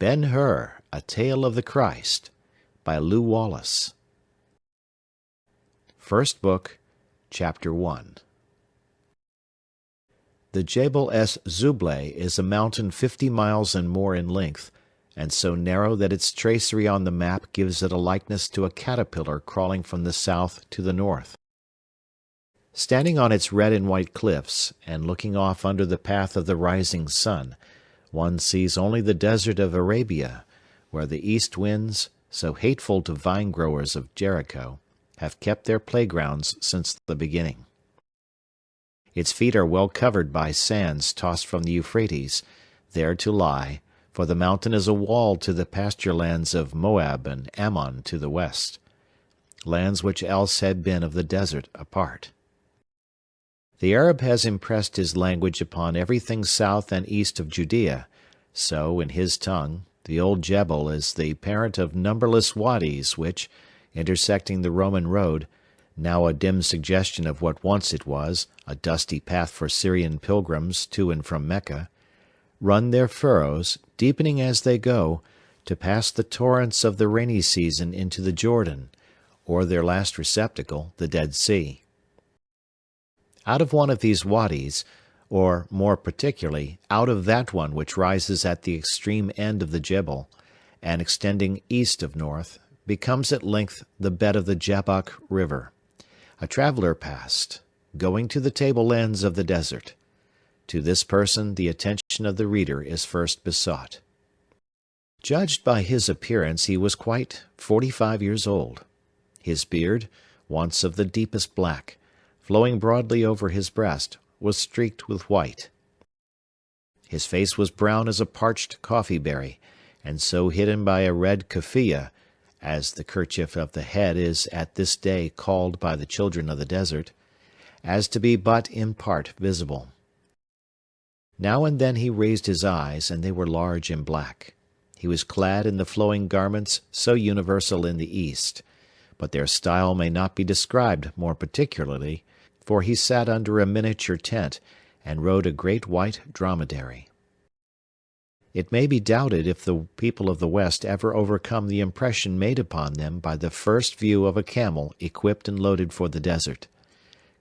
Ben-Hur, A Tale of the Christ, by Lew Wallace. First Book, Chapter 1. The Jebel es Zubleh is a mountain 50 miles and more in length, and so narrow that its tracery on the map gives it a likeness to a caterpillar crawling from the south to the north. Standing on its red and white cliffs, and looking off under the path of the rising sun, one sees only the desert of Arabia, where the east winds, so hateful to vine-growers of Jericho, have kept their playgrounds since the beginning. Its feet are well covered by sands tossed from the Euphrates, there to lie, for the mountain is a wall to the pasture lands of Moab and Ammon to the west, lands which else had been of the desert a part. The Arab has impressed his language upon everything south and east of Judea, so, in his tongue, the old Jebel is the parent of numberless wadis which, intersecting the Roman road, now a dim suggestion of what once it was, a dusty path for Syrian pilgrims to and from Mecca, run their furrows, deepening as they go, to pass the torrents of the rainy season into the Jordan, or their last receptacle, the Dead Sea. Out of one of these wadis, or more particularly, out of that one which rises at the extreme end of the Jebel, and extending east of north, becomes at length the bed of the Jabbok River. A traveller passed, going to the tablelands of the desert. To this person the attention of the reader is first besought. Judged by his appearance, he was quite 45 years old. His beard, once of the deepest black, flowing broadly over his breast, was streaked with white. His face was brown as a parched coffee-berry, and so hidden by a red keffiyeh, as the kerchief of the head is at this day called by the children of the desert, as to be but in part visible. Now and then he raised his eyes, and they were large and black. He was clad in the flowing garments so universal in the East, but their style may not be described more particularly, for he sat under a miniature tent, and rode a great white dromedary. It may be doubted if the people of the West ever overcome the impression made upon them by the first view of a camel equipped and loaded for the desert.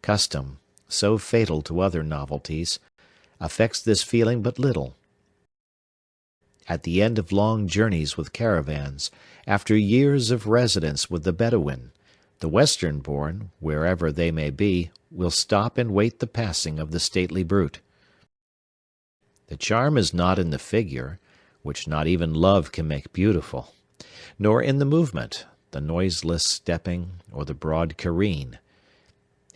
Custom, so fatal to other novelties, affects this feeling but little. At the end of long journeys with caravans, after years of residence with the Bedouin, the Western-born, wherever they may be, will stop and wait the passing of the stately brute. The charm is not in the figure, which not even love can make beautiful, nor in the movement, the noiseless stepping, or the broad careen.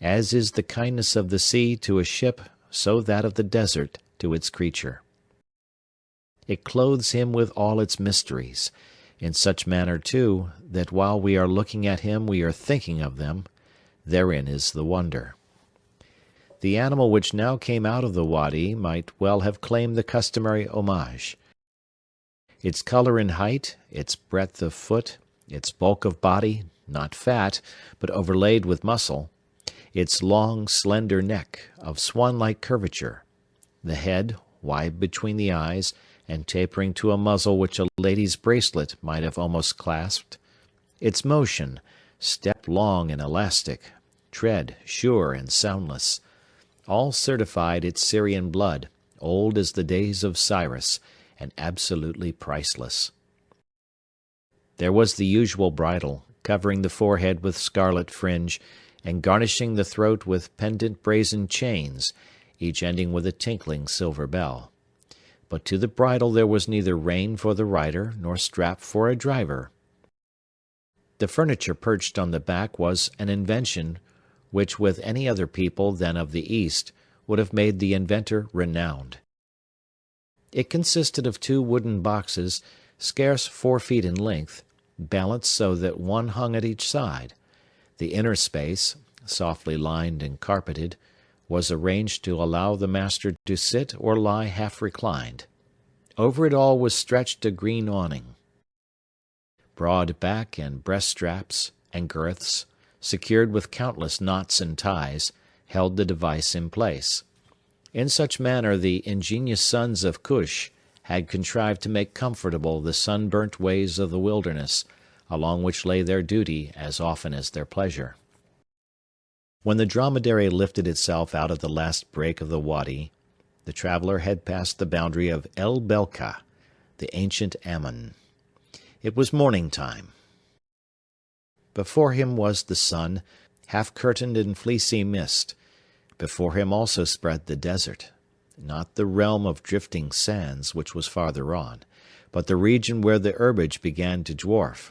As is the kindness of the sea to a ship, so that of the desert to its creature. It clothes him with all its mysteries, in such manner, too, that while we are looking at him we are thinking of them. Therein is the wonder. The animal which now came out of the wadi might well have claimed the customary homage. Its color and height, its breadth of foot, its bulk of body, not fat, but overlaid with muscle, its long, slender neck, of swan-like curvature, the head, wide between the eyes, and tapering to a muzzle which a lady's bracelet might have almost clasped, its motion, step long and elastic, tread sure and soundless, all certified its Syrian blood, old as the days of Cyrus, and absolutely priceless. There was the usual bridle, covering the forehead with scarlet fringe, and garnishing the throat with pendant brazen chains, each ending with a tinkling silver bell. But to the bridle there was neither rein for the rider, nor strap for a driver. The furniture perched on the back was an invention which with any other people than of the East would have made the inventor renowned. It consisted of 2 wooden boxes, scarce 4 feet in length, balanced so that one hung at each side. The inner space, softly lined and carpeted, was arranged to allow the master to sit or lie half reclined. Over it all was stretched a green awning. Broad back and breast straps and girths, secured with countless knots and ties, held the device in place. In such manner the ingenious sons of Cush had contrived to make comfortable the sunburnt ways of the wilderness, along which lay their duty as often as their pleasure. When the dromedary lifted itself out of the last break of the wadi, the traveller had passed the boundary of El Belka, the ancient Ammon. It was morning time. Before him was the sun, half curtained in fleecy mist. Before him also spread the desert, not the realm of drifting sands which was farther on, but the region where the herbage began to dwarf,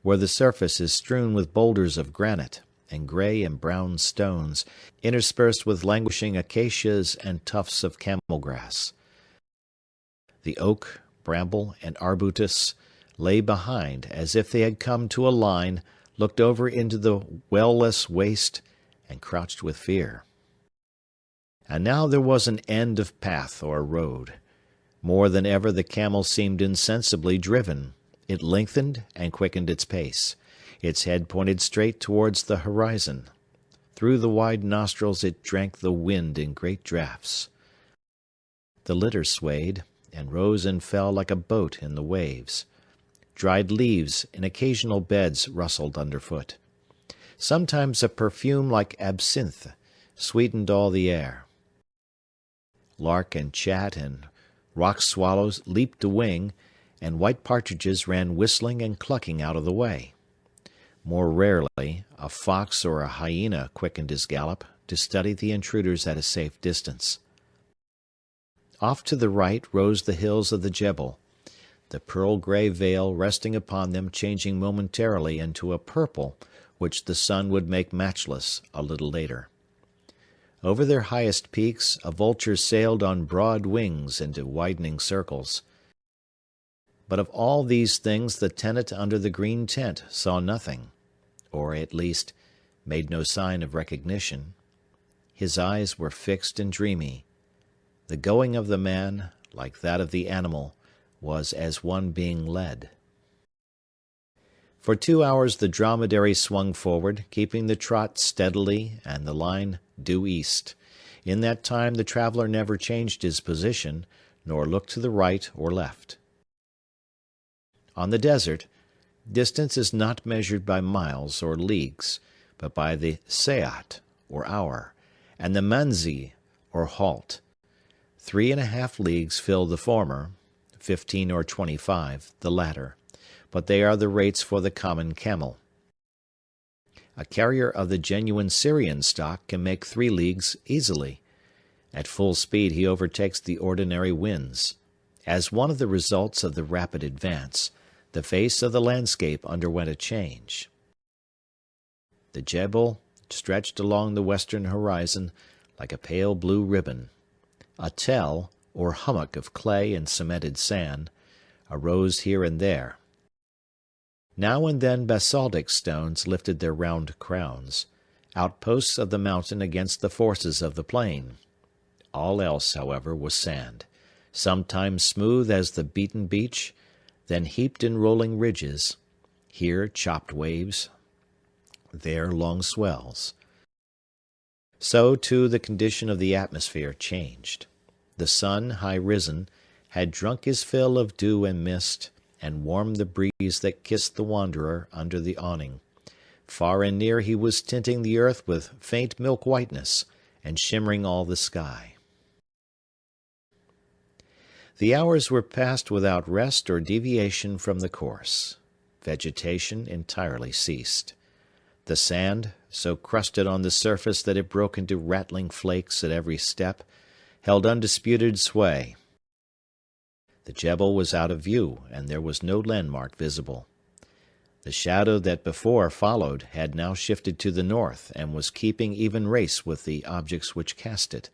where the surface is strewn with boulders of granite, and grey and brown stones, interspersed with languishing acacias and tufts of camel grass. The oak, bramble, and arbutus lay behind, as if they had come to a line, looked over into the well-less waste, and crouched with fear. And now there was an end of path or road. More than ever the camel seemed insensibly driven. It lengthened and quickened its pace. Its head pointed straight towards the horizon. Through the wide nostrils it drank the wind in great draughts. The litter swayed, and rose and fell like a boat in the waves. Dried leaves in occasional beds rustled underfoot. Sometimes a perfume like absinthe sweetened all the air. Lark and chat and rock swallows leaped to wing, and white partridges ran whistling and clucking out of the way. More rarely, a fox or a hyena quickened his gallop to study the intruders at a safe distance. Off to the right rose the hills of the Jebel, the pearl-grey veil resting upon them changing momentarily into a purple which the sun would make matchless a little later. Over their highest peaks a vulture sailed on broad wings into widening circles. But of all these things the tenant under the green tent saw nothing, or, at least, made no sign of recognition. His eyes were fixed and dreamy. The going of the man, like that of the animal, was as one being led. For 2 hours the dromedary swung forward, keeping the trot steadily and the line due east. In that time the traveller never changed his position, nor looked to the right or left. On the desert, distance is not measured by miles or leagues, but by the se'at, or hour, and the manzi, or halt. 3½ leagues fill the former, 15 or 25 the latter, but they are the rates for the common camel. A carrier of the genuine Syrian stock can make 3 leagues easily. At full speed he overtakes the ordinary winds. As one of the results of the rapid advance, the face of the landscape underwent a change. The Jebel stretched along the western horizon like a pale blue ribbon. A tell, or hummock of clay and cemented sand, arose here and there. Now and then basaltic stones lifted their round crowns, outposts of the mountain against the forces of the plain. All else, however, was sand, sometimes smooth as the beaten beach, then heaped in rolling ridges, here chopped waves, there long swells. So, too, the condition of the atmosphere changed. The sun, high risen, had drunk his fill of dew and mist, and warmed the breeze that kissed the wanderer under the awning. Far and near he was tinting the earth with faint milk whiteness, and shimmering all the sky. The hours were passed without rest or deviation from the course. Vegetation entirely ceased. The sand, so crusted on the surface that it broke into rattling flakes at every step, held undisputed sway. The Jebel was out of view, and there was no landmark visible. The shadow that before followed had now shifted to the north, and was keeping even race with the objects which cast it.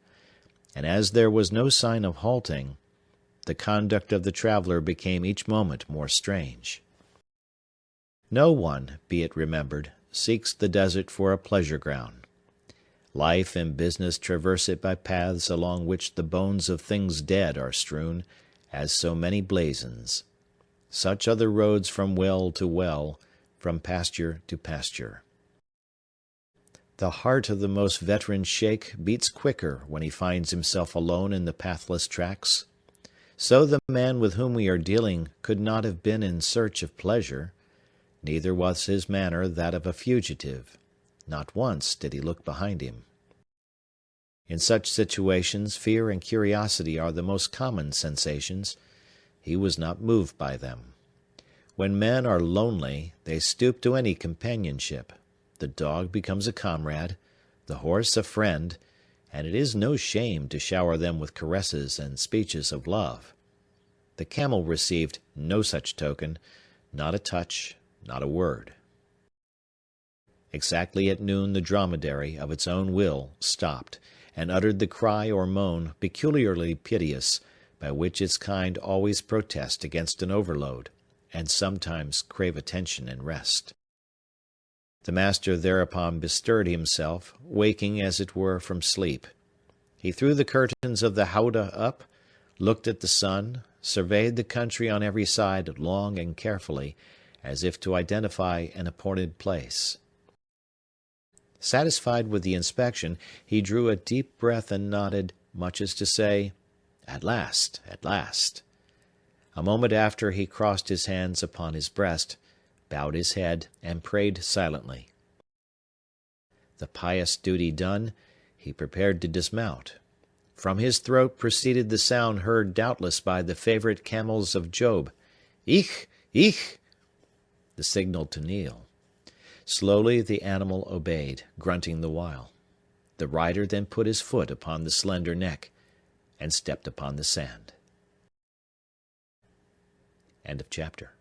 And as there was no sign of halting, the conduct of the traveller became each moment more strange. No one, be it remembered, seeks the desert for a pleasure ground. Life and business traverse it by paths along which the bones of things dead are strewn, as so many blazons. Such are the roads from well to well, from pasture to pasture. The heart of the most veteran sheikh beats quicker when he finds himself alone in the pathless tracks. So the man with whom we are dealing could not have been in search of pleasure, neither was his manner that of a fugitive. Not once did he look behind him. In such situations, fear and curiosity are the most common sensations. He was not moved by them. When men are lonely, they stoop to any companionship. The dog becomes a comrade, the horse a friend, and it is no shame to shower them with caresses and speeches of love. The camel received no such token, not a touch, not a word. Exactly at noon the dromedary, of its own will, stopped, and uttered the cry or moan, peculiarly piteous, by which its kind always protest against an overload, and sometimes crave attention and rest. The master thereupon bestirred himself, waking as it were from sleep. He threw the curtains of the howdah up, looked at the sun, surveyed the country on every side long and carefully, as if to identify an appointed place. Satisfied with the inspection, he drew a deep breath and nodded, much as to say, "At last, at last." A moment after he crossed his hands upon his breast, bowed his head, and prayed silently. The pious duty done, he prepared to dismount. From his throat proceeded the sound heard doubtless by the favorite camels of Job, "Ich, ich," the signal to kneel. Slowly the animal obeyed, grunting the while. The rider then put his foot upon the slender neck, and stepped upon the sand. End of chapter.